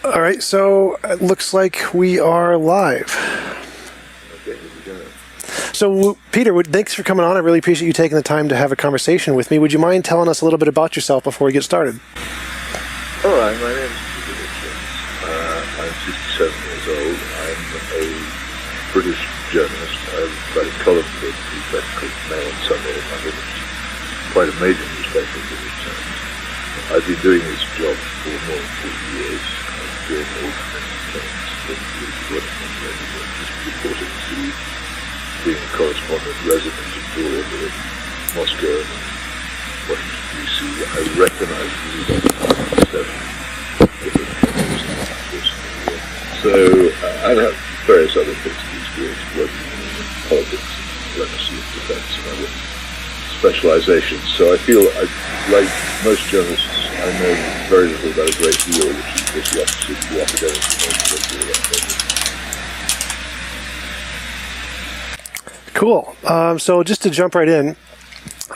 All right, so it looks like we are live. Okay, here we go. So, Peter, thanks for coming on. I really appreciate you taking the time to have a conversation with me. Would you mind telling us a little bit about yourself before we get started? All right, my name is Peter Hitchens. I'm 57 years old. I'm a British journalist. I write a column for the British Mail on Sunday, I think it's quite a major newspaper in British terms. I've been doing this job for more than 40 years. I'm doing all kinds of things, working on radio, just reporting to being a correspondent resident abroad in Moscow and Washington, D.C. I recognize seven different countries. So I have various other things to experience working in politics, diplomacy, and defense, and other specializations. So I feel, like most journalists, I know very little about a great deal, which is the opposite of the academic knowledge. Cool. So just to jump right in,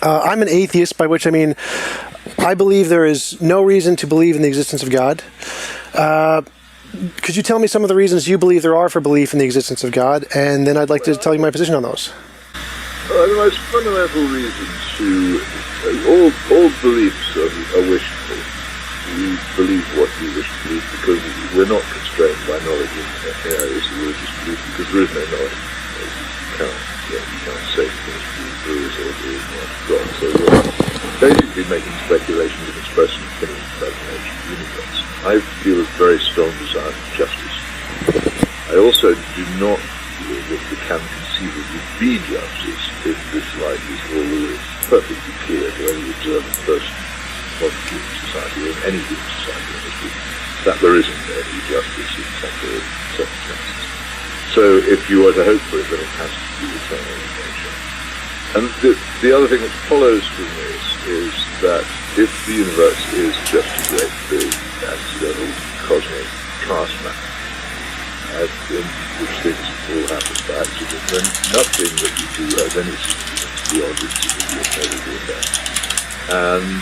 I'm an atheist, by which I mean I believe there is no reason to believe in the existence of God. Could you tell me some of the reasons you believe there are for belief in the existence of God? And then I'd like to tell you my position on those. The most fundamental reasons to all beliefs are wishful. We believe what we wish to believe because we're not constrained by knowledge in areas of religious belief because there is no knowledge. You can't say there is or there is not God. So we're basically making speculations and expressing opinions about the nature of the universe. I feel a very strong desire for justice. I also do not feel that there can conceivably be justice if this life is all there is. Perfectly clear to any observant person of human society or in any human society in history that there isn't any justice in temporary circumstances. So if you are to hope for it, then it has to be eternal in nature. And the other thing that follows from this is that if the universe is just a great big accidental cosmic cast map, in which things all happen by accident, then nothing that you do has any significance beyond its inevitable effect. And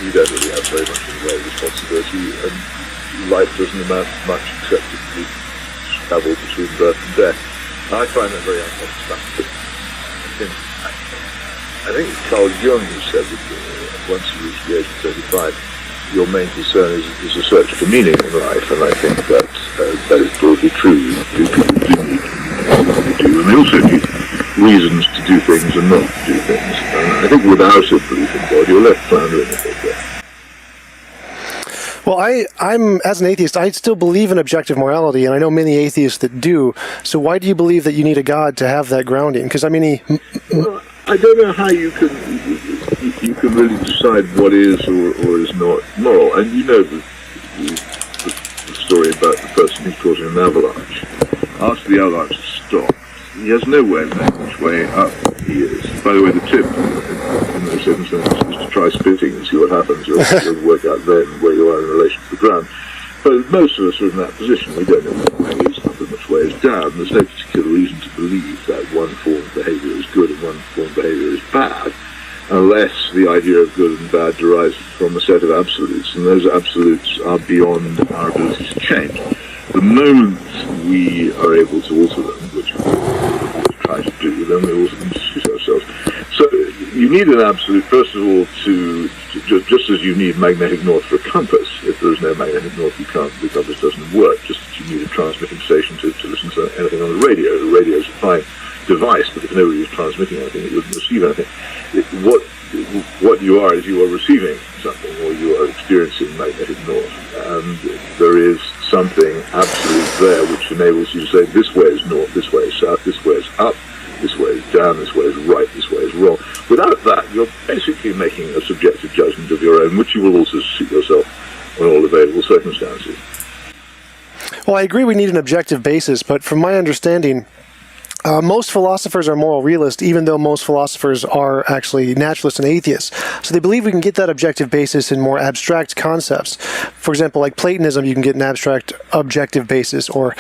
you don't really have very much in the way of responsibility, and life doesn't amount to much except to travel between birth and death. And I find that very unsatisfactory. I think it's Carl Jung who said that once you reach the age of 35, your main concern is a search for meaning in life, and I think that that is broadly true. People do need to do, and they also need reasons to do things and not to do things. And I think without a belief in God, you're left floundering a bit there. Well, I'm as an atheist, I still believe in objective morality, and I know many atheists that do. So why do you believe that you need a God to have that grounding? Because I mean, well, I don't know how you can really decide what is or is not moral. And you know the story about the person who's causing an avalanche. After the avalanche has stopped, he has no way of knowing which way up he is. By the way, the tip in those circumstances is to try spitting and see what happens. You'll work out then where you are in relation to the ground. But most of us are in that position. We don't know which way is up and which way is down. There's no particular reason to believe that one form of behaviour is good and one form of behaviour is bad, unless the idea of good and bad derives from a set of absolutes, and those absolutes are beyond our ability to change. The moment we are able to alter them, which we try to do, then we alter them to suit ourselves. So you need an absolute, first of all, to just as you need magnetic north for a compass. If there is no magnetic north, the compass doesn't work. Just as you need a transmitting station to listen to anything on the radio. The radio is a fine device, but if nobody is transmitting anything, it wouldn't receive anything. What you are is you are receiving something, or you are experiencing magnetic north, and there is something absolute there which enables you to say this way is north, this way is south, this way is up, this way is down, this way is right, this way is wrong. Without that, you're basically making a subjective judgment of your own, which you will also suit yourself on all available circumstances. Well, I agree we need an objective basis, but from my understanding, Most philosophers are moral realists, even though most philosophers are actually naturalists and atheists. So they believe we can get that objective basis in more abstract concepts. For example, like Platonism, you can get an abstract objective basis, or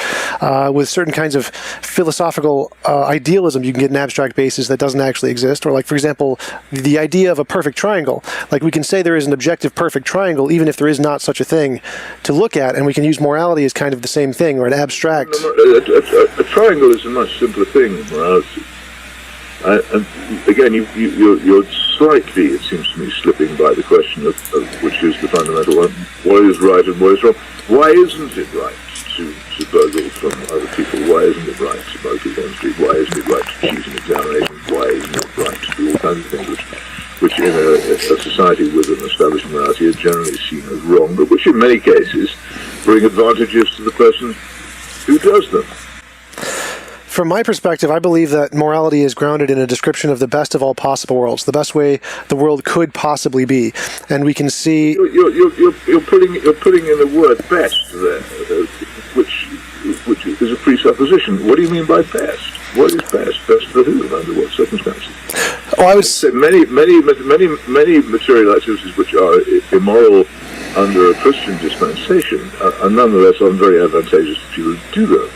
with certain kinds of philosophical idealism, you can get an abstract basis that doesn't actually exist. Or like, for example, the idea of a perfect triangle. Like we can say there is an objective perfect triangle, even if there is not such a thing to look at, and we can use morality as kind of the same thing, or an abstract. A triangle is a much simpler thing in morality. And again, you're slightly, it seems to me, slipping by the question of which is the fundamental one: what is right and what is wrong. Why isn't it right to burgle from other people? Why isn't it right to mope on the street? Why isn't it right to cheat an examination? Why isn't it right to do all kinds of things which in a society with an established morality are generally seen as wrong, but which in many cases bring advantages to the person who does them? From my perspective, I believe that morality is grounded in a description of the best of all possible worlds, the best way the world could possibly be, and we can see. You're putting in the word "best" there, which is a presupposition. What do you mean by best? What is best? Best for who? Under what circumstances? Oh, I would say many material activities which are immoral under a Christian dispensation are nonetheless very advantageous to people who do them.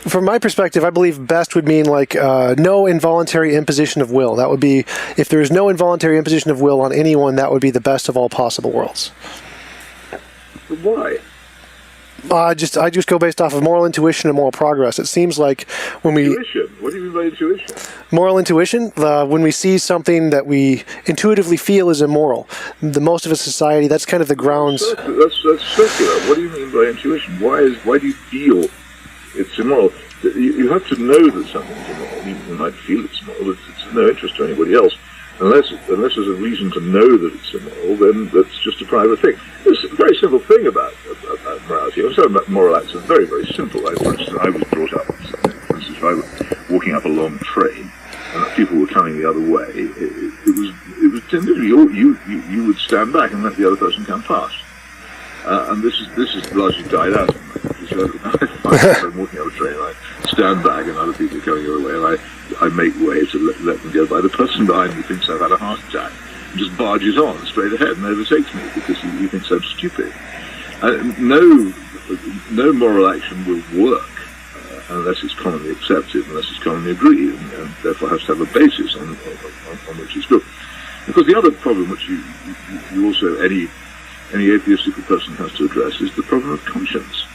From my perspective, I believe best would mean like no involuntary imposition of will. That would be, if there is no involuntary imposition of will on anyone, that would be the best of all possible worlds. But why? I just go based off of moral intuition and moral progress. It seems like when we... Intuition? What do you mean by intuition? Moral intuition, when we see something that we intuitively feel is immoral. The most of a society, that's kind of the grounds... That's circular. What do you mean by intuition? Why do you feel it's immoral? You have to know that something's immoral. You might feel it's immoral, but it's of no interest to anybody else. Unless there's a reason to know that it's immoral, then that's just a private thing. There's a very simple thing about morality. I'm talking about moral acts are very, very simple. For instance, I was brought up, for instance, if I was walking up a long train and people were coming the other way, it was tended you would stand back and let the other person come past. And this is largely died out in my country. So I'm walking up a train, I stand back and other people are coming the other way, and I make way to let them go by. The person behind me thinks I've had a heart attack and just barges on straight ahead and overtakes me because he thinks I'm stupid. No moral action will work unless it's commonly accepted, unless it's commonly agreed, and therefore has to have a basis on which it's good. Because the other problem which you also, any atheistical person has to address is the problem of conscience.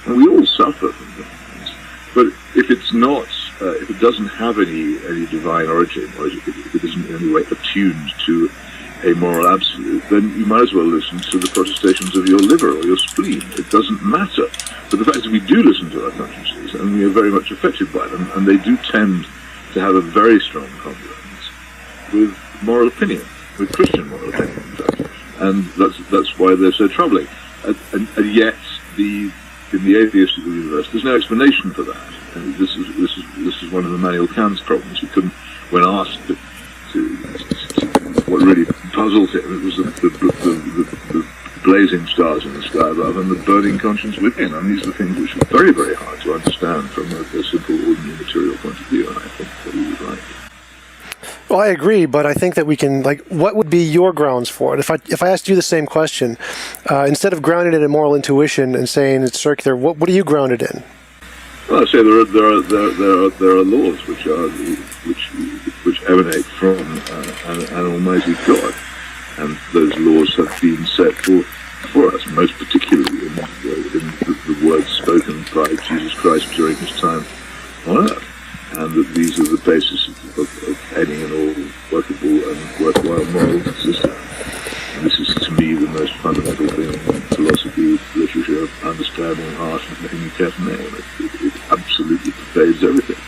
And we all suffer from things. But if it's not, if it doesn't have any divine origin, or if it isn't in any way attuned to a moral absolute, then you might as well listen to the protestations of your liver or your spleen. It doesn't matter. But the fact is we do listen to our consciences, and we are very much affected by them, and they do tend to have a very strong confluence with moral opinion, with Christian moral opinion, in fact. And that's why they're so troubling. And yet, in the atheistic universe, there's no explanation for that. And this is one of Immanuel Kant's problems. He couldn't, when asked to what really puzzled him, it was the blazing stars in the sky above and the burning conscience within. And these are things which are very, very hard to understand from a simple, ordinary material point of view. And I think that he was right. Well, I agree, but I think that we can, what would be your grounds for it? If I asked you the same question, instead of grounding it in moral intuition and saying it's circular, what are you grounded in? Well, I say there are laws which emanate from an Almighty God, and those laws have been set for us, most particularly in the words spoken by Jesus Christ during his time on earth. And that these are the basis of any and all workable and worthwhile moral system. And this is, to me, the most fundamental thing in philosophy, literature, understanding, art, and anything you care to name. It absolutely pervades everything.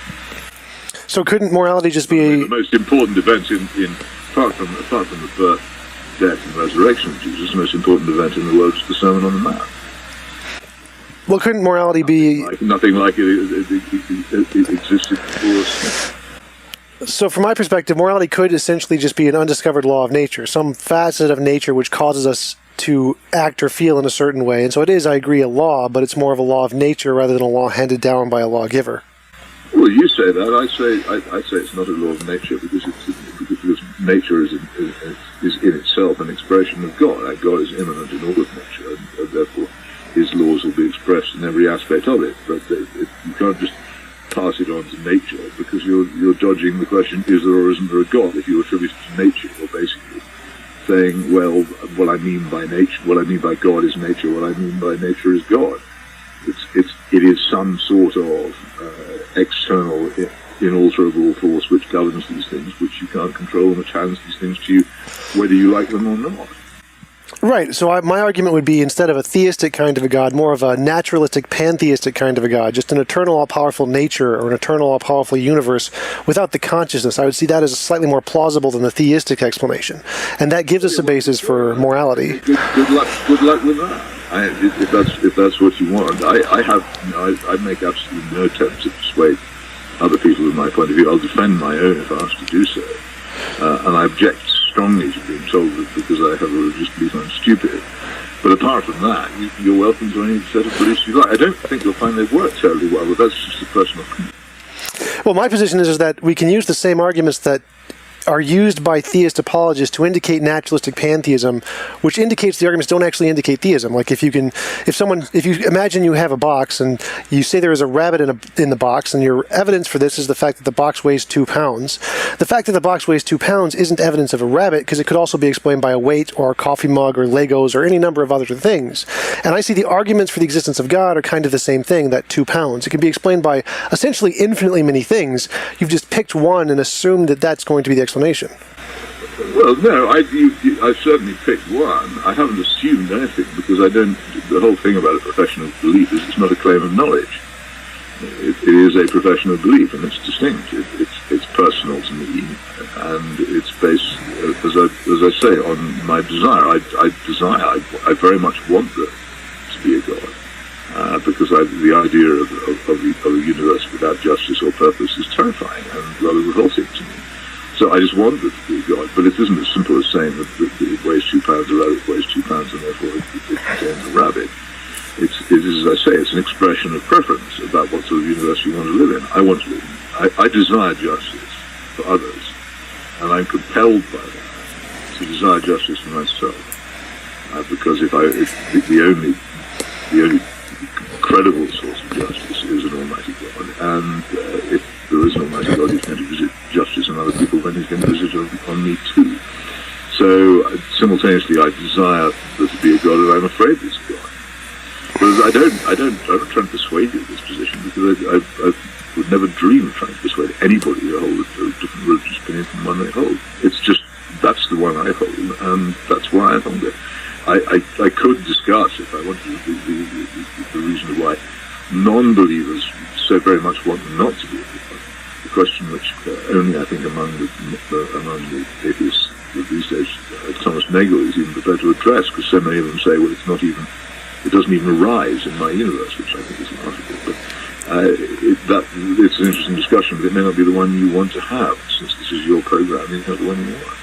So couldn't morality just be the most important event apart from the birth, death, and resurrection of Jesus, the most important event in the world is the Sermon on the Mount. Well, couldn't morality be... Nothing like it existed before us. So from my perspective, morality could essentially just be an undiscovered law of nature, some facet of nature which causes us to act or feel in a certain way. And so it is, I agree, a law, but it's more of a law of nature rather than a law handed down by a lawgiver. Well, you say that. I say it's not a law of nature because nature is in itself an expression of God. And God is immanent in all of nature, and therefore His laws will be expressed in every aspect of it. But you can't just pass it on to nature because you're dodging the question: is there or isn't there a God? If you attribute it to nature, you're basically saying, well, what I mean by nature, what I mean by God is nature. What I mean by nature is God. It is some sort of external, inalterable force which governs these things, which you can't control, and which hands these things to you, whether you like them or not. Right. So my argument would be, instead of a theistic kind of a God, more of a naturalistic, pantheistic kind of a God, just an eternal, all-powerful nature or an eternal, all-powerful universe without the consciousness. I would see that as slightly more plausible than the theistic explanation, and that gives us a basis for morality. Good luck with that. If that's what you want, I make absolutely no attempt to persuade other people of my point of view. I'll defend my own if asked to do so, and I object strongly to being told that because I have a religious belief I'm stupid. But apart from that, you're welcome to any set of beliefs you like. I don't think you'll find they work terribly well, but that's just a personal opinion. Well, my position is that we can use the same arguments that are used by theist apologists to indicate naturalistic pantheism, which indicates the arguments don't actually indicate theism. Like if you imagine you have a box and you say there is a rabbit in the box, and your evidence for this is the fact that the box weighs 2 pounds. The fact that the box weighs 2 pounds isn't evidence of a rabbit, because it could also be explained by a weight or a coffee mug or Legos or any number of other things. And I see the arguments for the existence of God are kind of the same thing, that 2 pounds. It can be explained by essentially infinitely many things. You've just picked one and assumed that that's going to be the explanation. Well, no, I've certainly picked one. I haven't assumed anything because the whole thing about a profession of belief is it's not a claim of knowledge. It is a profession of belief, and it's distinct. It's personal to me, and it's based, as I say, on my desire. I very much want there to be a God, because the idea of a universe without justice or purpose is terrifying and rather revolting to me. So I just want there to be a God, but it isn't as simple as saying that it weighs 2 pounds, a rabbit weighs 2 pounds, and therefore it contains a rabbit. It is, as I say, it's an expression of preference about what sort of universe you want to live in. I want to live in. I desire justice for others, and I'm compelled by that to desire justice for myself, because the only credible source of justice is an Almighty God, and if there is an Almighty God who's going to visit justice on other people, then He's going to visit it on me too. So simultaneously, I desire there to be a God, and I'm afraid there's a God. But I'm not trying to persuade you of this position, because I would never dream of trying to persuade anybody to hold a different religious opinion from one they hold. It's just that's the one I hold, and that's why I hold it. I could discuss, if I wanted, the reason why non-believers so very much want not to be a God. The question which only I think among the atheists these days, Thomas Nagel is even prepared to address, because so many of them say, well, it doesn't even arise in my universe, which I think is laughable. But it's an interesting discussion, but it may not be the one you want to have, since this is your program. It's not the one you want.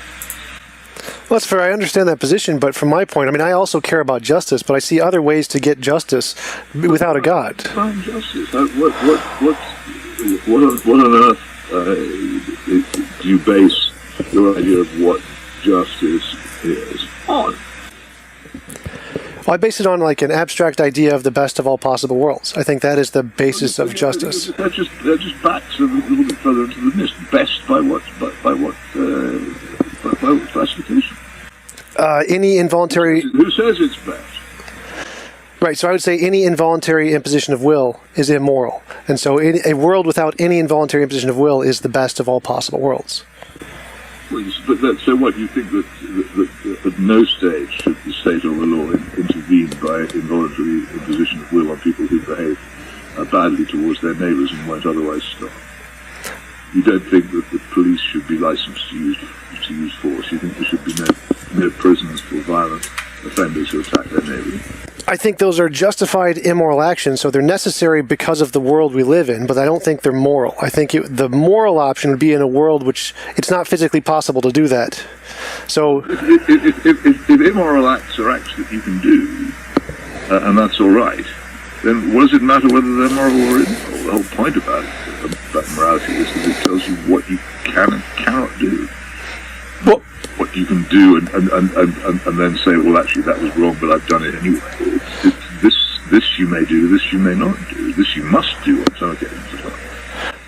Well, that's fair. I understand that position, but from my point, I also care about justice, but I see other ways to get justice without a God. Find justice. What on earth do you base your idea of what justice is on? Well, I base it on an abstract idea of the best of all possible worlds. I think that is the basis of justice. That just backs a little bit further into the mist. Best by what? By what classification? Any involuntary... Who says it's best? Right, so I would say any involuntary imposition of will is immoral. And so a world without any involuntary imposition of will is the best of all possible worlds. Well, so what, you think that at no stage should the state or the law intervene by involuntary imposition of will on people who behave badly towards their neighbours and won't otherwise stop? You don't think that the police should be licensed to use force? You think there should be no prisons for violent offenders who attack their neighbours? I think those are justified immoral actions, so they're necessary because of the world we live in, but I don't think they're moral. I think the moral option would be in a world which it's not physically possible to do that. So, if immoral acts are acts that you can do, and that's all right, then what does it matter whether they're moral or immoral? The whole point about morality is that it tells you what you can and cannot do. Well, what you can do, and then say, well, actually, that was wrong, but I've done it anyway. This you may do, this you may not do, this you must do on some occasions as well.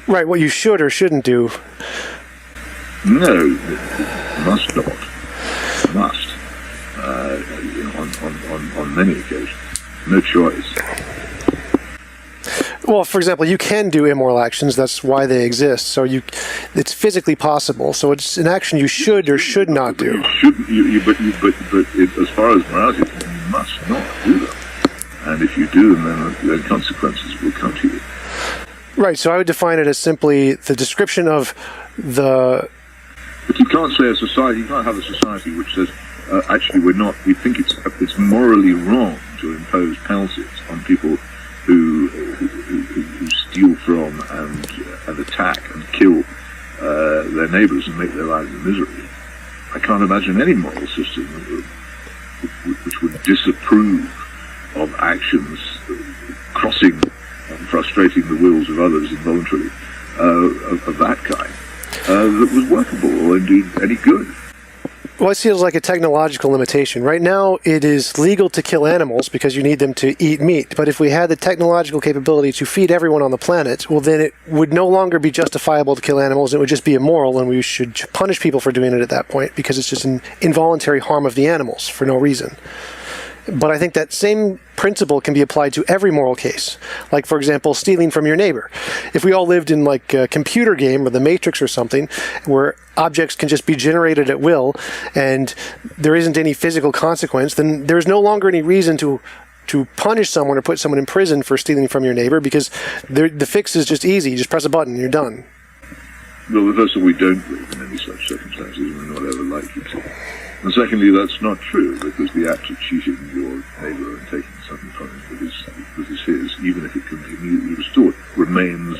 right, what you should or shouldn't do. No, must not. Must. On many occasions. No choice. Well, for example, you can do immoral actions. That's why they exist. So it's physically possible. So it's an action you should or should not do. But as far as morality, you must not do them. And if you do them, then consequences will come to you. Right. So I would define it as simply the description of the. But you can't say a society. You can't have a society which says, actually, we think it's morally wrong to impose penalties on people who steal from and attack and kill their neighbours and make their lives a misery. I can't imagine any moral system which would disapprove of actions crossing and frustrating the wills of others involuntarily of that kind that was workable or indeed any good. Well, I see it as like a technological limitation. Right now, it is legal to kill animals because you need them to eat meat. But if we had the technological capability to feed everyone on the planet, well, then it would no longer be justifiable to kill animals. It would just be immoral, and we should punish people for doing it at that point because it's just an involuntary harm of the animals for no reason. But I think that same principle can be applied to every moral case. Like, for example, stealing from your neighbor. If we all lived in like a computer game or the Matrix or something, where objects can just be generated at will and there isn't any physical consequence, then there's no longer any reason to punish someone or put someone in prison for stealing from your neighbor because the fix is just easy. You just press a button and you're done. Well, first of all, we don't live in any such circumstances, and we're not ever likely to. And secondly, that's not true, because the act of cheating your neighbour and taking something from him that is his, even if it can be immediately restored, remains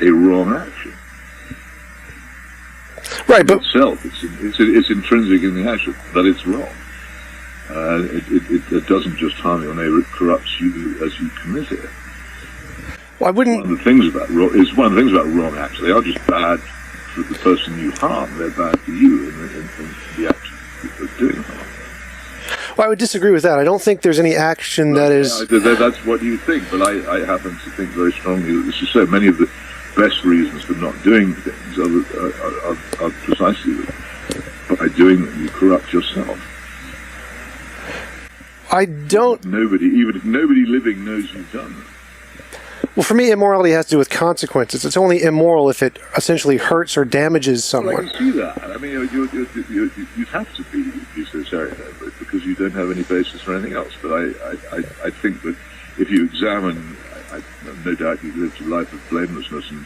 a wrong action. Right, but itself, it's intrinsic in the action that it's wrong. It doesn't just harm your neighbour; it corrupts you as you commit it. Well, I wouldn't. One of the things about wrong acts. They are just bad for the person you harm. They're bad for you in the act of doing harm. Well, I would disagree with that. I don't think there's any action that is. That's what you think, but I happen to think very strongly that this is so. Many of the best reasons for not doing things are precisely that by doing them you corrupt yourself. I don't. Even if nobody living knows you've done them. Well, for me, immorality has to do with consequences. It's only immoral if it essentially hurts or damages someone. Well, I can see that. I mean, you'd have to be so sorry over it because you don't have any basis for anything else. But I think that if you examine, no doubt you've lived a life of blamelessness and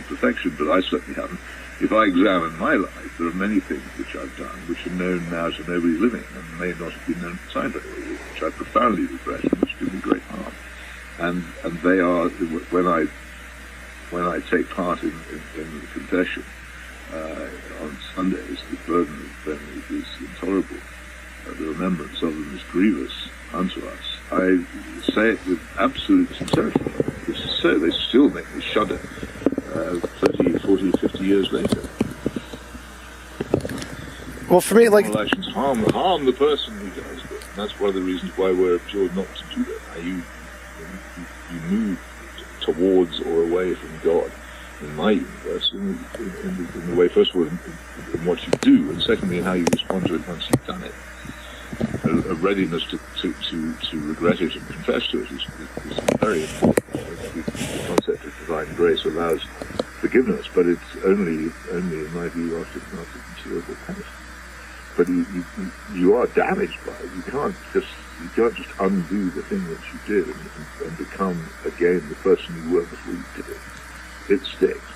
perfection, but I certainly haven't. If I examine my life, there are many things which I've done which are known now to nobody living and may not have been known at the time, but which I profoundly regret and which do me great harm. And they are, when I take part in the confession on Sundays, the burden of them is intolerable. The remembrance of them is grievous unto us. I say it with absolute sincerity. So they still make me shudder 30, 40, 50 years later. Well, for me, like... Moral actions harm the person who does them. That's one of the reasons why we're abjured not to do them. You move towards or away from God in my universe, in the way, first of all, in what you do, and secondly, in how you respond to it once you've done it. A readiness to regret it and confess to it is very important. The concept of divine grace allows forgiveness, but it's only in my view, after considerable penance. But you are damaged by it. You can't just undo the thing that you did and become again the person you were before you did it. It sticks.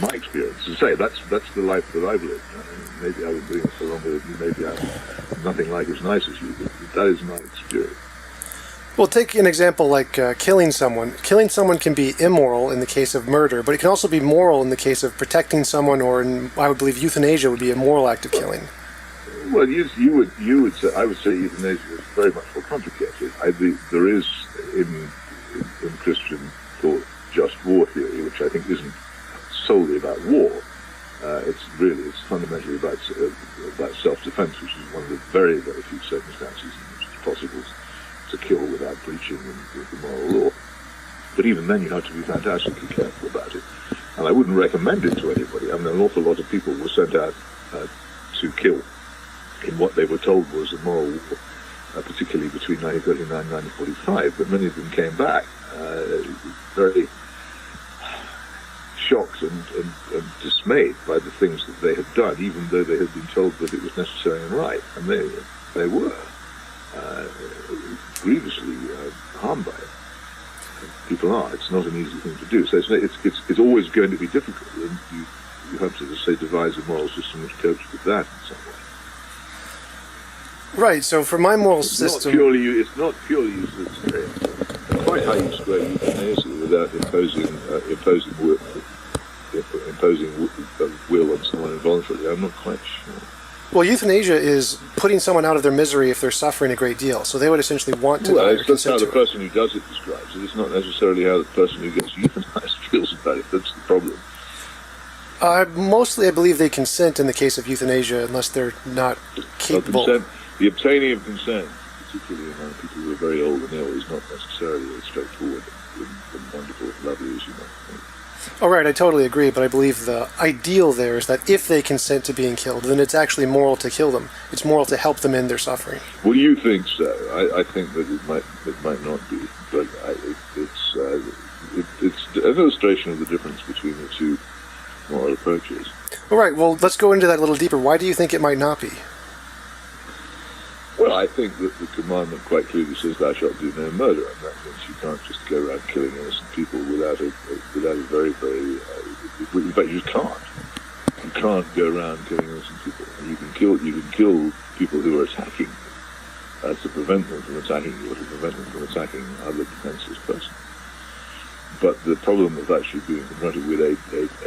My experience, to say, that's the life that I've lived. Maybe I've been doing it so long that maybe I'm nothing like as nice as you, but that is my experience. Well, take an example like killing someone. Killing someone can be immoral in the case of murder, but it can also be moral in the case of protecting someone, or I would believe euthanasia would be a moral act of killing. Well, you would say, I would say euthanasia is very much more complicated. There is in Christian thought I think isn't solely about war. It's fundamentally about self-defense, which is one of the very, very few circumstances in which it's possible to kill without breaching the moral law. But even then, you have to be fantastically careful about it. And I wouldn't recommend it to anybody. I mean, an awful lot of people were sent out to kill in what they were told was a moral war, particularly between 1939 and 1945. But many of them came back very shocked and dismayed by the things that they had done, even though they had been told that it was necessary and right. And they were grievously harmed by it. People are. It's not an easy thing to do. So it's always going to be difficult, and you have to, say, devise a moral system which copes with that in some way. Right. So for my moral system, it's not purely utilitarian. Quite how you square euthanasia without imposing will on someone involuntarily, I'm not quite sure. well, euthanasia is putting someone out of their misery if they're suffering a great deal. So they would essentially want to die or that's consent how the to it. person who does it describes it. It's not necessarily how the person who gets euthanized feels about it. That's the problem. Mostly, I believe they consent in the case of euthanasia, unless they're not capable. The obtaining of consent, particularly among people who are very old and ill, is not necessarily as straightforward and wonderful and lovely as you might think. Oh, right, I totally agree, but I believe the ideal there is that if they consent to being killed, then it's actually moral to kill them. It's moral to help them in their suffering. Well, you think so. I think that it might not be, but it's an illustration of the difference between the two moral approaches. All right, well, let's go into that a little deeper. Why do you think it might not be? Well, I think that the commandment quite clearly says, "Thou shalt do no murder," and that means you can't just go around killing innocent people without a very, very. In fact, you just can't. You can't go around killing innocent people. You can kill people who are attacking you to prevent them from attacking you, or to prevent them from attacking other defenseless persons. But the problem of actually being confronted with a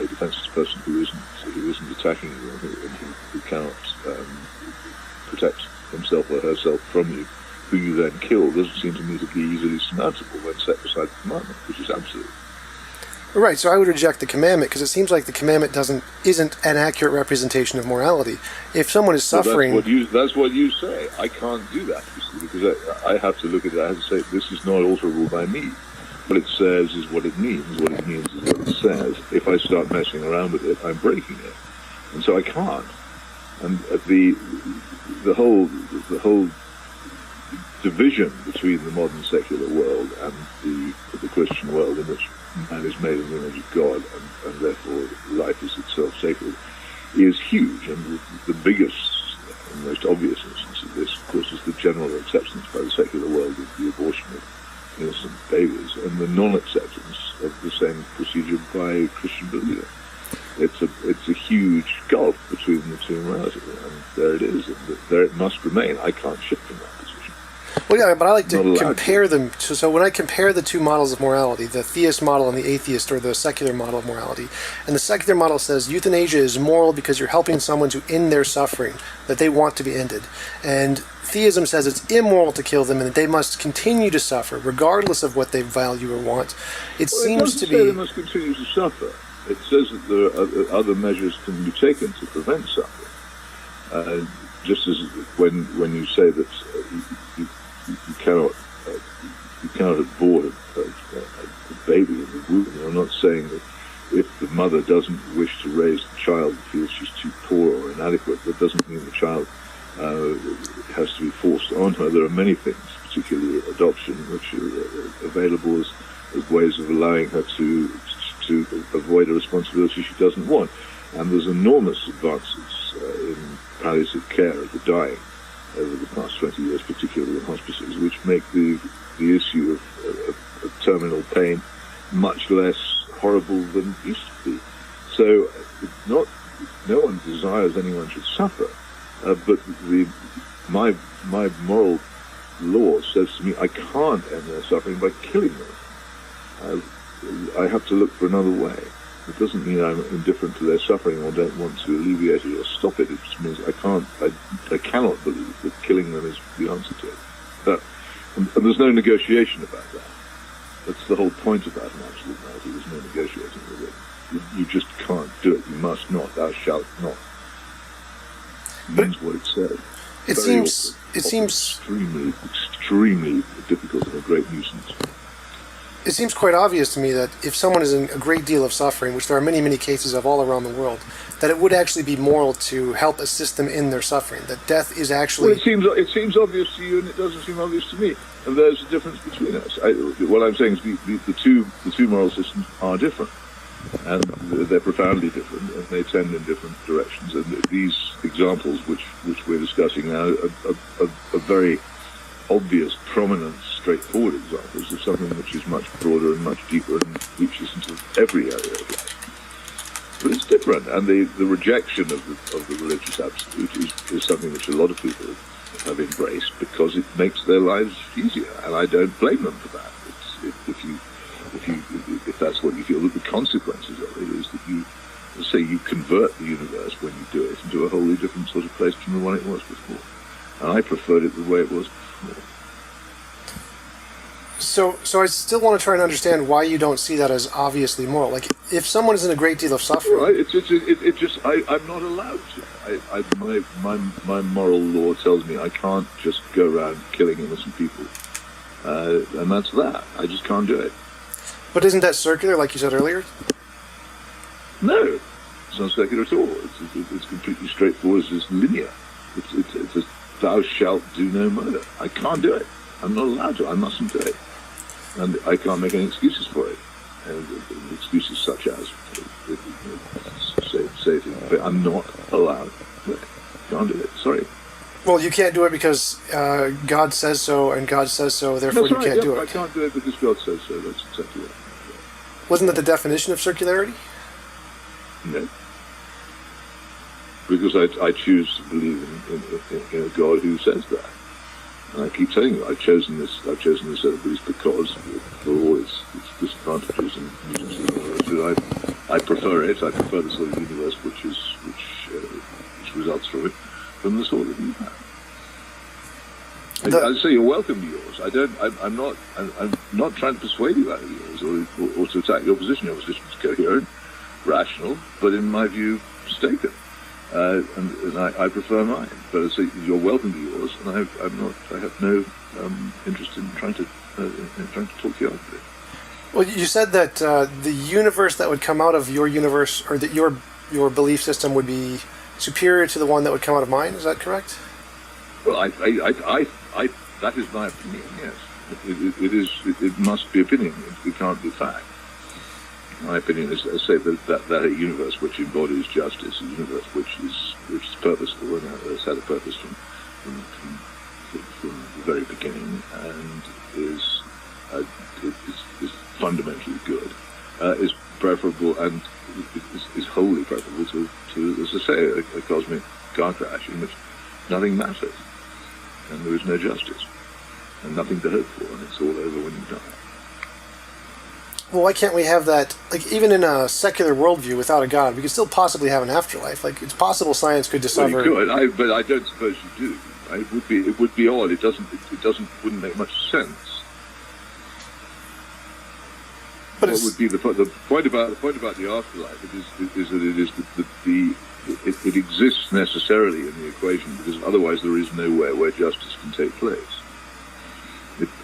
defenseless person who isn't attacking you and who cannot protect himself or herself from you, who you then kill, doesn't seem to me to be easily surmountable when set beside the commandment, which is absolute. Right, so I would reject the commandment because it seems like the commandment isn't an accurate representation of morality. If someone is suffering... Well, that's what you say. I can't do that, you see, because I have to look at it, I have to say, this is not alterable by me. What it says is what it means. What it means is what it says. If I start messing around with it, I'm breaking it. And so I can't. And the whole division between the modern secular world and the Christian world, in which man is made in the image of God and therefore life is itself sacred, is huge. And the biggest and most obvious instance of this, of course, is the general acceptance by the secular world of the abortion of innocent babies, and the non-acceptance of the same procedure by Christian believers. It's a huge gulf between the two moralities, and there it is, and there it must remain. I can't shift from that position. Well, yeah, but I like to compare them. So when I compare the two models of morality, the theist model and the atheist or the secular model of morality, and the secular model says euthanasia is moral because you're helping someone to end their suffering that they want to be ended. And theism says it's immoral to kill them and that they must continue to suffer regardless of what they value or want. It seems to be... They must continue to suffer. It says that there are other measures can be taken to prevent suffering. Just as when you say that you cannot abort a baby in the womb, you're not saying that if the mother doesn't wish to raise the child, feels she's too poor or inadequate, that doesn't mean the child has to be forced on her. There are many things, particularly adoption, which are available as ways of allowing her to avoid a responsibility she doesn't want. And there's enormous advances in palliative care of the dying over the past 20 years, particularly in hospices, which make the issue of terminal pain much less horrible than it used to be. So no one desires anyone should suffer, but my moral law says to me I can't end their suffering by killing them. I have to look for another way. It doesn't mean I'm indifferent to their suffering or don't want to alleviate it or stop it. It just means I cannot believe that killing them is the answer to it. And there's no negotiation about that. That's the whole point about an absolute reality. There's no negotiating with it. You just can't do it. You must not. Thou shalt not. It means what it says. It seems extremely difficult and a great nuisance. It seems quite obvious to me that if someone is in a great deal of suffering, which there are many, many cases of all around the world, that it would actually be moral to help assist them in their suffering. That death is actually... Well, it seems obvious to you, and it doesn't seem obvious to me. And there's a difference between us. What I'm saying is the two moral systems are different, and they're profoundly different, and they tend in different directions. And these examples, which we're discussing now, are very obvious, prominent, straightforward examples of something which is much broader and much deeper and reaches into every area of life. But it's different, and the rejection of the religious absolute is something which a lot of people have embraced because it makes their lives easier, and I don't blame them for that. If that's what you feel, that the consequences of it is that you convert the universe when you do it into a wholly different sort of place from the one it was before. And I preferred it the way it was before. So I still want to try and understand why you don't see that as obviously moral. Like, if someone is in a great deal of suffering... Right, I'm not allowed to. My moral law tells me I can't just go around killing innocent people. And that's that. I just can't do it. But isn't that circular, like you said earlier? No, it's not circular at all. It's completely straightforward. It's just linear. It's a thou shalt do no murder. I can't do it. I'm not allowed to. I mustn't do it. And I can't make any excuses for it. And excuses such as say things, but I'm not allowed to do it. Can't do it. Sorry. Well, you can't do it because God says so, and God says so, therefore you can't do it. I can't do it because God says so. That's exactly right. Wasn't that the definition of circularity? No. Because I choose to believe in a God who says that. And I keep saying I've chosen this set of beliefs because for all its disadvantages and nuisances, I prefer it. I prefer the sort of universe which results from it than the sort that you have. I'd say you're welcome to yours. I'm not trying to persuade you out of yours or to attack your position. Your position is coherent, rational, but in my view, mistaken. And I prefer mine. But I say you're welcome to yours, and I have no interest in trying to talk you out of it. Well, you said that the universe that would come out of your universe, or that your belief system would be superior to the one that would come out of mine. Is that correct? Well, that is my opinion. Yes, it must be opinion. It can't be fact. My opinion is, I say, that a universe which embodies justice, a universe which is purposeful and has had a purpose from the very beginning, and is fundamentally good, is preferable and is wholly preferable to, as I say, a cosmic car crash in which nothing matters, and there is no justice, and nothing to hope for, and it's all over when you die. Well, why can't we have that, like, even in a secular worldview without a God, we could still possibly have an afterlife. Like, it's possible science could discover... Well, you could, but I don't suppose you do. It would be odd. It wouldn't make much sense. But what would be the point about the afterlife is that it exists necessarily in the equation, because otherwise there is nowhere where justice can take place.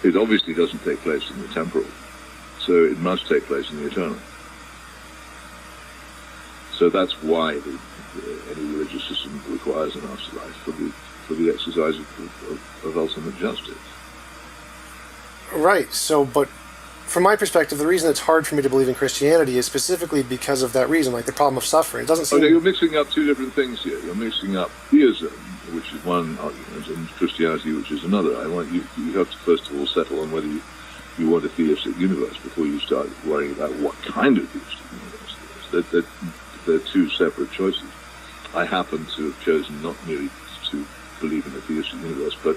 It obviously doesn't take place in the temporal. So it must take place in the eternal. So that's why any religious system requires an afterlife for the exercise of ultimate justice. Right. So, but from my perspective, the reason it's hard for me to believe in Christianity is specifically because of that reason, like the problem of suffering. It doesn't seem... Okay, you're mixing up two different things here. You're mixing up theism, which is one argument, and Christianity, which is another. I want you have to first of all settle on whether you want a theistic universe before you start worrying about what kind of theistic universe there is. They're two separate choices. I happen to have chosen not merely to believe in a theistic universe, but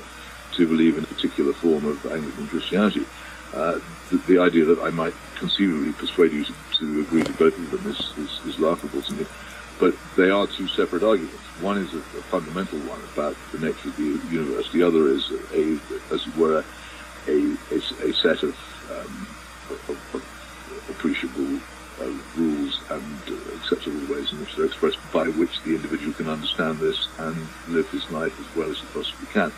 to believe in a particular form of Anglican Christianity. The idea that I might conceivably persuade you to agree to both of them is laughable to me. But they are two separate arguments. One is a fundamental one about the nature of the universe. The other is as it were, a set of appreciable rules and acceptable ways in which they're expressed, by which the individual can understand this and live his life as well as he possibly can.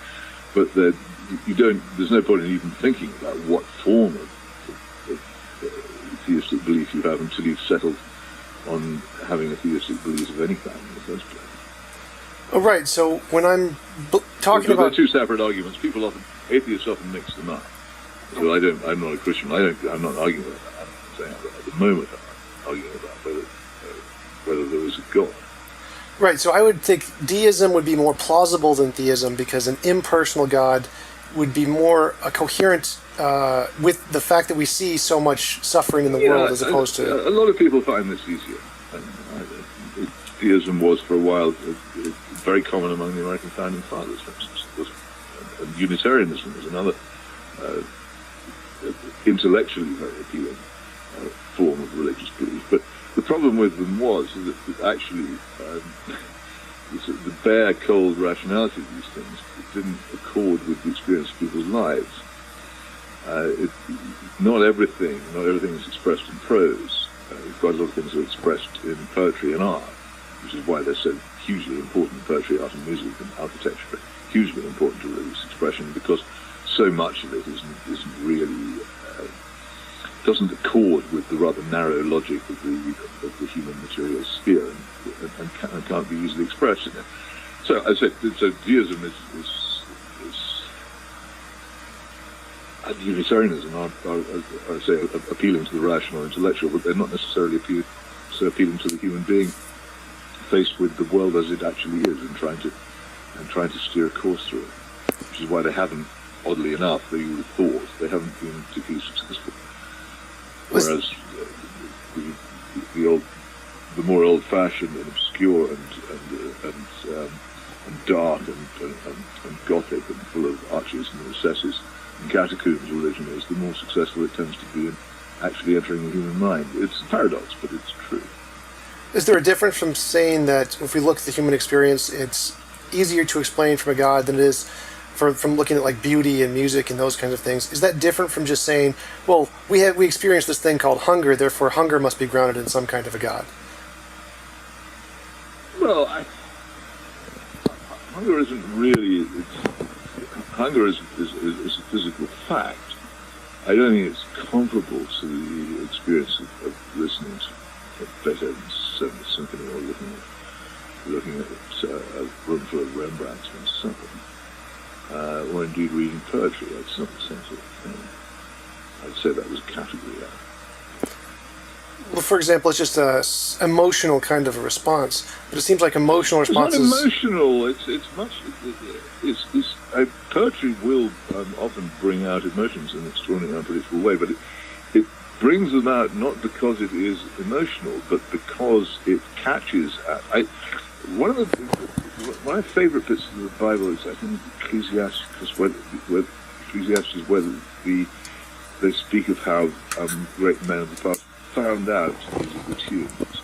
But there's no point in even thinking about what form of theistic belief you have until you've settled on having a theistic belief of any kind in the first place. Oh, right. So when I'm talking about... They're two separate arguments. Atheists often mix them up. So I'm not a Christian. I'm not arguing about that. I'm saying at the moment I'm arguing about whether there is a God. Right. So I would think deism would be more plausible than theism, because an impersonal God would be more coherent with the fact that we see so much suffering in the world, as opposed to... A lot of people find this easier. Theism was, for a while, very common among the American founding fathers, for instance. And Unitarianism was another intellectually very appealing form of religious belief. But the problem with them was that actually the bare, cold rationality of these things didn't accord with the experience of people's lives. Not everything is expressed in prose. Quite a lot of things are expressed in poetry and art, which is why they're so hugely important. Poetry, art and music and architecture are hugely important to religious expression, because so much of it isn't really doesn't accord with the rather narrow logic of the human material sphere, and can't be easily expressed in it. So I said, deism is and Unitarianism are appealing to the rational, intellectual, but they're not necessarily appealing to the human being faced with the world as it actually is, and trying to steer a course through it. Which is why they haven't, oddly enough, that you would have thought, they haven't been particularly successful. Whereas the more old-fashioned and obscure and dark and gothic and full of arches and recesses and catacombs religion is, the more successful it tends to be in actually entering the human mind. It's a paradox, but it's true. Is there a difference from saying that if we look at the human experience, it's easier to explain from a God than it is from looking at like beauty and music and those kinds of things? Is that different from just saying, well, we experience this thing called hunger, therefore hunger must be grounded in some kind of a God? Well, hunger isn't really... Hunger is a physical fact. I don't think it's comparable to the experience of listening to Beethoven's Seventh Symphony, or looking at a room full of Rembrandts or something. Or indeed reading poetry. That's not the same sort of thing. I'd say that was a category. Well, for example, it's just a emotional kind of a response, but it seems like emotional responses... It's not emotional. It's much... poetry will often bring out emotions in an extraordinarily unpredictable way, but it brings them out not because it is emotional, but because it catches at... One of my favourite bits of the Bible is, I think, Ecclesiastes, where they speak of how great men of the past found out musical tunes.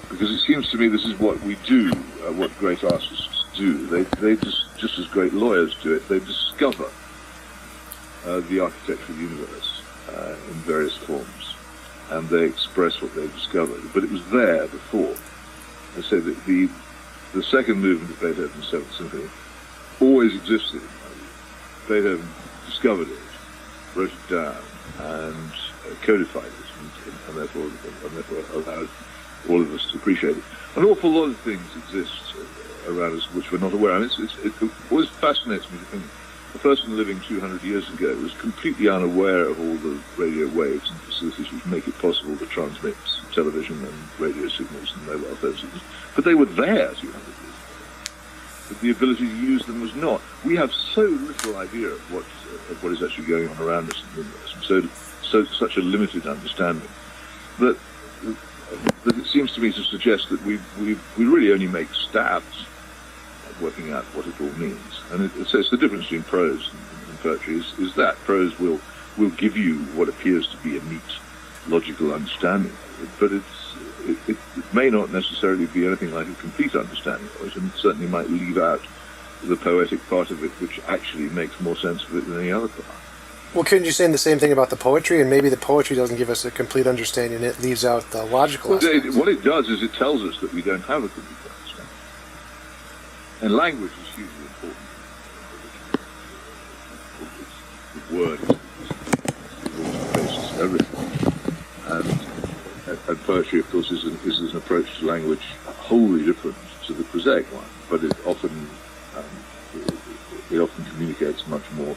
Because it seems to me this is what we do, what great artists do. They just as great lawyers do it, they discover the architecture of the universe in various forms, and they express what they've discovered. But it was there before. I say that the second movement of Beethoven's Seventh Symphony always existed. Beethoven discovered it, wrote it down, and codified it, and therefore allowed all of us to appreciate it. An awful lot of things exist around us which we're not aware of. It always fascinates me to think the person living 200 years ago was completely unaware of all the radio waves and facilities which make it possible to transmit television and radio signals and mobile phone signals. But they were there 200 years ago. But the ability to use them was not. We have so little idea of what is actually going on around us in the universe, and such a limited understanding that it seems to me to suggest that we really only make stabs at working out what it all means. And it's the difference between prose and poetry is that prose will give you what appears to be a neat, logical understanding of it, but it may not necessarily be anything like a complete understanding of it, and it certainly might leave out the poetic part of it, which actually makes more sense of it than any other part. Well, couldn't you say the same thing about the poetry? And maybe the poetry doesn't give us a complete understanding; it leaves out the logical aspects. What it does is it tells us that we don't have a complete understanding. And language is hugely important. The word is the basis of everything. And poetry, of course, is an approach to language wholly different to the prosaic one, but it often communicates much more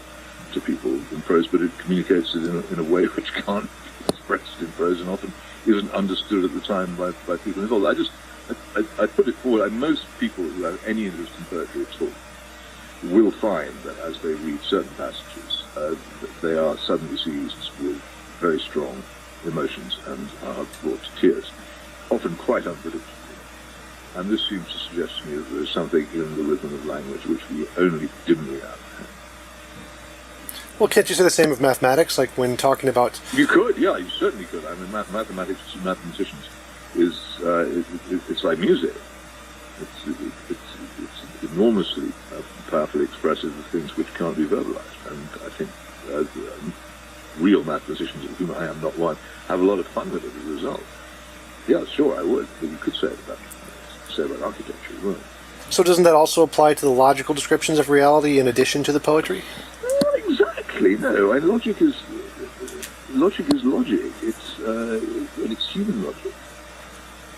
to people in prose, but it communicates it in a way which can't be expressed in prose and often isn't understood at the time by people involved. I put it forward, and most people who have any interest in poetry at all will find that as they read certain passages, they are suddenly seized with very strong emotions and are brought to tears, often quite unpredictably. And this seems to suggest to me that there is something in the rhythm of language which we only dimly apprehend. Well, can't you say the same of mathematics? Like when talking about... You could, yeah, you certainly could. I mean, mathematics to mathematicians is it's like music. It's enormously powerfully expressive of things which can't be verbalized. And I think real mathematicians, of whom I am not one, have a lot of fun with it as a result. Yeah, sure, I would. But you could say it about architecture as well. So doesn't that also apply to the logical descriptions of reality in addition to the poetry? Not exactly, no. And logic is logic. It's human logic.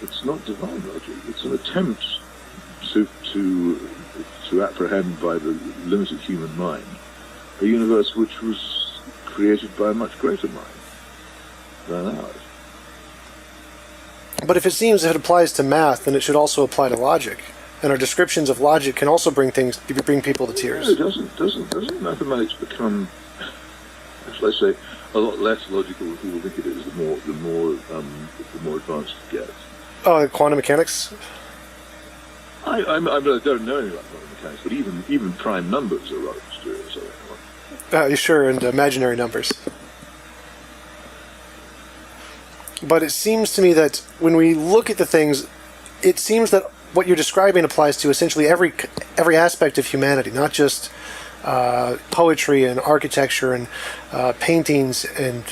It's not divine logic. It's an attempt to apprehend by the limited human mind a universe which was created by a much greater mind than ours. But if it applies to math, then it should also apply to logic. And our descriptions of logic can also bring people to tears. No, doesn't mathematics become, shall I say, a lot less logical than people think it is the more advanced it gets? Oh, quantum mechanics? I don't know anything about quantum mechanics, but even prime numbers are rather mysterious. Sure, and imaginary numbers. But it seems to me that when we look at the things, it seems that what you're describing applies to essentially every aspect of humanity, not just poetry and architecture and paintings and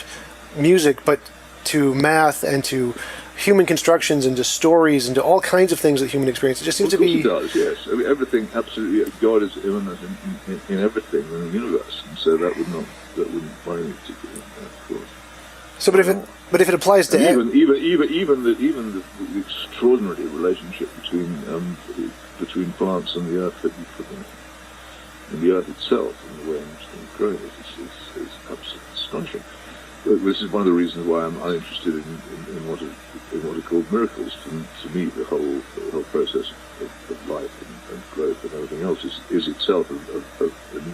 music, but to math and to human constructions and to stories and to all kinds of things that human experience. It just seems to be... It does, yes. I mean, everything, absolutely, God is immanent in everything in the universe, and so that wouldn't worry me particularly, of course. So, but if it applies to even the extraordinary relationship between plants and the earth that you put in the earth itself and the way in which things grow is absolutely astonishing. This is one of the reasons why I'm uninterested in what are called miracles. To me, the whole process of life and growth and everything else is itself an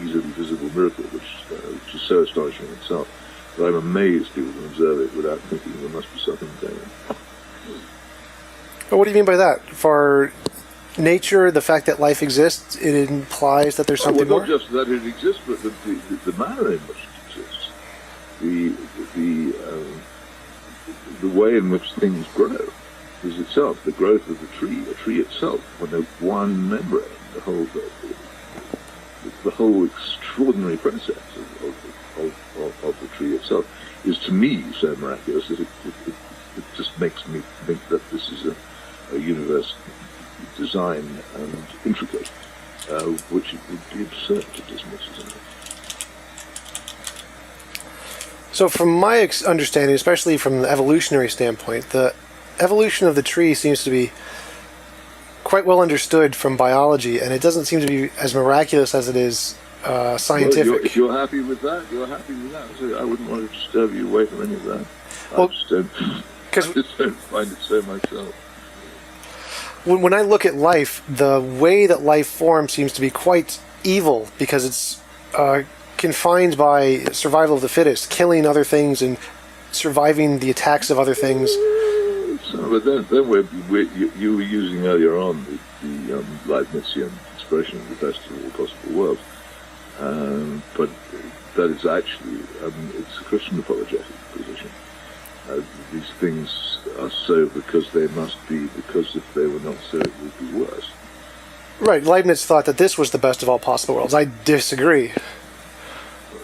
easily visible miracle, which is so astonishing in itself. But I'm amazed people can observe it without thinking there must be something going on. But what do you mean by that? For nature, the fact that life exists, it implies that there's something more? Not just that it exists, but the manner in which it exists. The way in which things grow is itself the growth of the tree. A tree itself, when there's one membrane, the whole extraordinary process of the tree itself is to me so miraculous that it just makes me think that this is a universe designed and intricate, which it would be absurd to dismiss as anything. So from my understanding, especially from the evolutionary standpoint, the evolution of the tree seems to be quite well understood from biology, and it doesn't seem to be as miraculous as it is scientific. Well, if you're happy with that, you're happy with that. So I wouldn't want to disturb you away from any of that. Well, I just don't find it so myself. When I look at life, the way that life forms seems to be quite evil because it's confined by survival of the fittest, killing other things and surviving the attacks of other things. So, but then you were using earlier on the Leibnizian expression of the best of all possible worlds. But that is actually, it's a Christian apologetic position. These things are so because they must be, because if they were not so, it would be worse. Right, Leibniz thought that this was the best of all possible worlds. I disagree.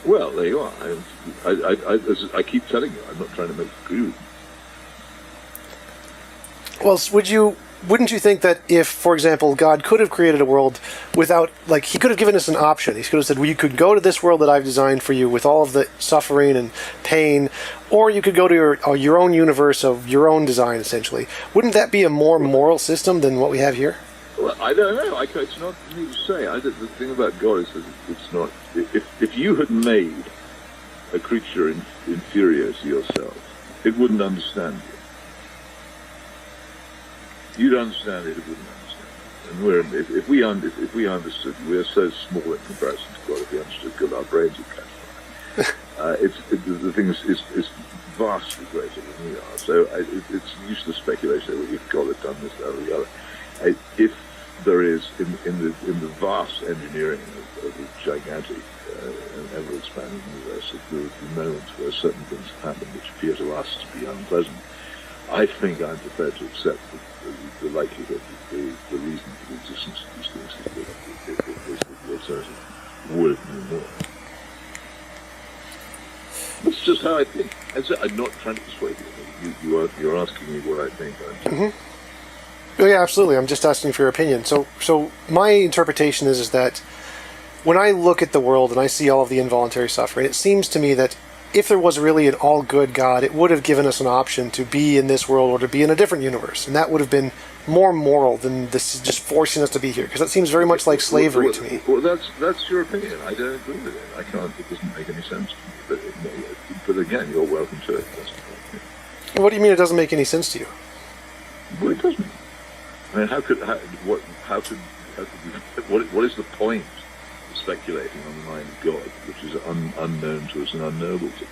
Well, there you are. I keep telling you, I'm not trying to make you agree with me. Well, wouldn't you think that if, for example, God could have created a world without, like, he could have given us an option. He could have said, well, you could go to this world that I've designed for you with all of the suffering and pain, or you could go to your own universe of your own design, essentially. Wouldn't that be a more moral system than what we have here? Well, I don't know. It's not for me to say. The thing about God is that it's not... If you had made a creature inferior to yourself, it wouldn't understand you. You'd understand it wouldn't understand. And if we understood, we're so small in comparison to God. If we understood God, our brains would catch fire. The thing is vastly greater than we are. So it's useless speculation that if God had done this, that, or the other. If there is in the vast engineering of the gigantic and ever-expanding universe, if there would be moments where certain things happen which appear to us to be unpleasant, I think I'm prepared to accept the likelihood that the reason for the existence of these things is that the alternative would be more. That's just how I think. I'm not trying to persuade you. You're asking me what I think. Oh, yeah, absolutely. I'm just asking for your opinion. So my interpretation is that when I look at the world and I see all of the involuntary suffering, it seems to me that if there was really an all-good God, it would have given us an option to be in this world or to be in a different universe, and that would have been more moral than this just forcing us to be here, because that seems very much like slavery to me. Well, that's your opinion. I don't agree with it. I can't. It doesn't make any sense to me. But again, you're welcome to it. What do you mean it doesn't make any sense to you? Well, it doesn't. I mean, what is the point of speculating on the mind of God, which is unknown to us and unknowable to us?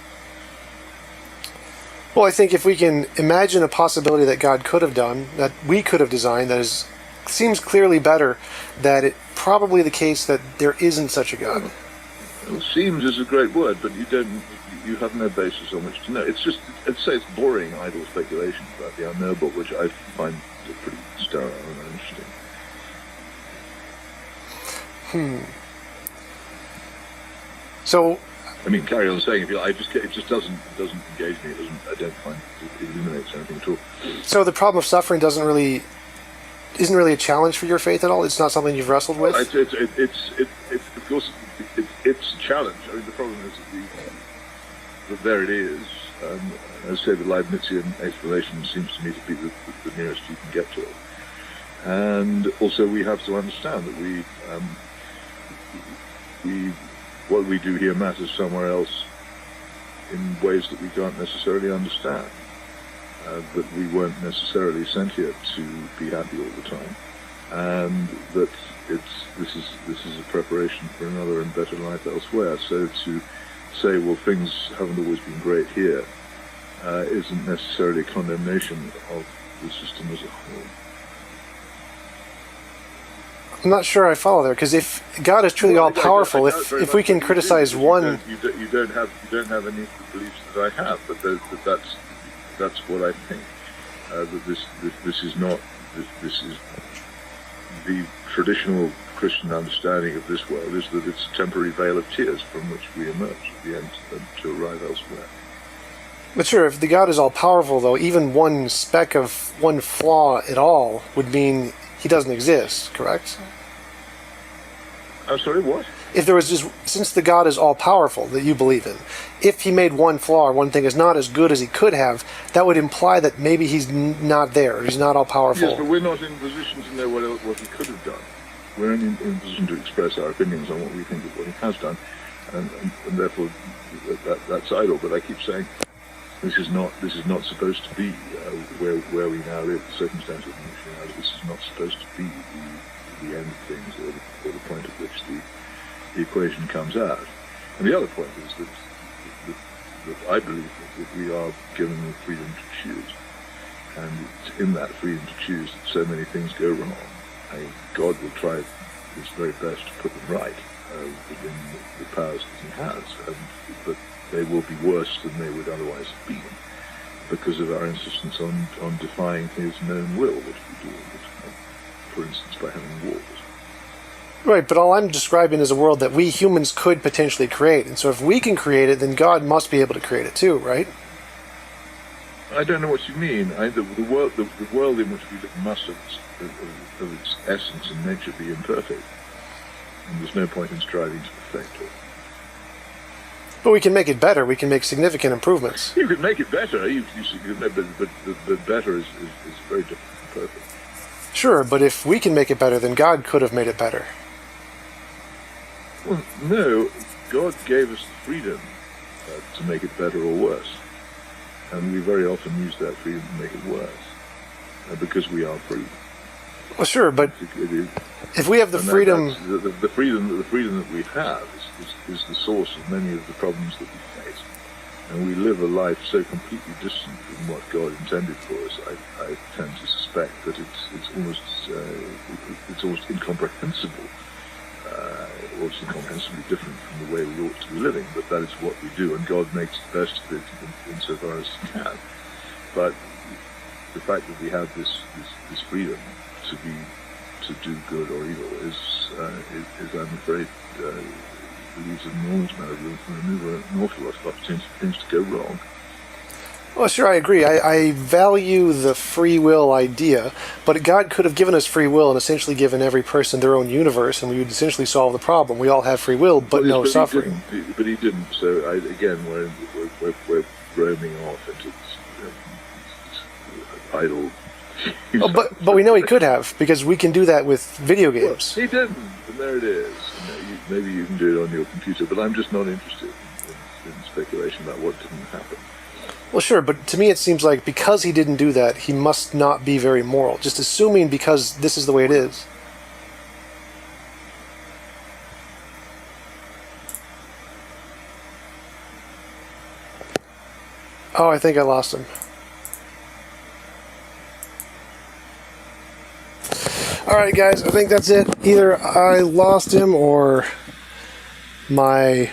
Well, I think if we can imagine a possibility that God could have done, that we could have designed, seems clearly better, that it probably the case that there isn't such a God. Well, seems is a great word, but you have no basis on which to know. It's just, I'd say it's boring, idle speculation about the unknowable, which I find pretty sterile and uninteresting. So, I mean, carry on saying if you like. It just doesn't engage me. I don't find it illuminates anything at all. So the problem of suffering isn't really a challenge for your faith at all. It's not something you've wrestled with. Of course it's a challenge. I mean, the problem is that there it is. As I say, the Leibnizian explanation seems to me to be the nearest you can get to it. And also, we have to understand that what we do here matters somewhere else in ways that we can't necessarily understand. That we weren't necessarily sent here to be happy all the time, and that this is a preparation for another and better life elsewhere. So to say, well, things haven't always been great here, isn't necessarily a condemnation of the system as a whole. I'm not sure I follow there, because if God is truly all-powerful, if we can criticize one... You don't have any of the beliefs that I have, but that's what I think. That this is the traditional Christian understanding of this world is that it's a temporary veil of tears from which we emerge at the end to arrive elsewhere. But sure, if the God is all-powerful, though, even one speck of one flaw at all would mean he doesn't exist, correct? I'm sorry, what? If there was just, since the God is all-powerful that you believe in, if he made one flaw or one thing is not as good as he could have, that would imply that maybe he's not there, he's not all-powerful. Yes, but we're not in a position to know what he could have done. We're only in a position to express our opinions on what we think of what he has done, and therefore that's idle. But I keep saying this is not supposed to be where we now live, the circumstances in which we now live. This is not supposed to be the end of things, or the point at which the equation comes out. And the other point is that I believe that we are given the freedom to choose, and it's in that freedom to choose that so many things go wrong. God will try his very best to put them right within the powers that he has, but they will be worse than they would otherwise have been because of our insistence on defying his known will, which we do all the time, for instance by having wars. Right, but all I'm describing is a world that we humans could potentially create. And so if we can create it, then God must be able to create it too, right? I don't know what you mean. The world in which we live must of its essence and nature be imperfect. And there's no point in striving to perfect it. But we can make it better. We can make significant improvements. You could make it better, but better is very different from perfect. Sure, but if we can make it better, then God could have made it better. Well, no, God gave us the freedom to make it better or worse. And we very often use that freedom to make it worse, because we are free. Well, sure, but if we have the freedom... The freedom that we have is the source of many of the problems that we face. And we live a life so completely distant from what God intended for us. I tend to suspect that it's almost incomprehensible, or it's incomprehensibly different from the way we ought to be living. But that is what we do, and God makes the best of it insofar as He can. But the fact that we have this freedom to do good or evil is I'm afraid, leaves an enormous amount of room for an awful lot of opportunity for things to go wrong. Well, sure, I agree. I value the free will idea, but God could have given us free will and essentially given every person their own universe, and we would essentially solve the problem. We all have free will, but no suffering. But He didn't. So again, we're roaming off into this idle. Oh, but we know He could have, because we can do that with video games. Well, He didn't, and there it is. Maybe you can do it on your computer, but I'm just not interested in speculation about what didn't happen. Well, sure, but to me it seems like because He didn't do that, He must not be very moral. Just assuming because this is the way it is. Oh, I think I lost him. Alright guys, I think that's it. Either I lost him or my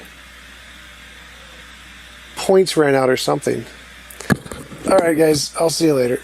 points ran out or something. Alright guys, I'll see you later.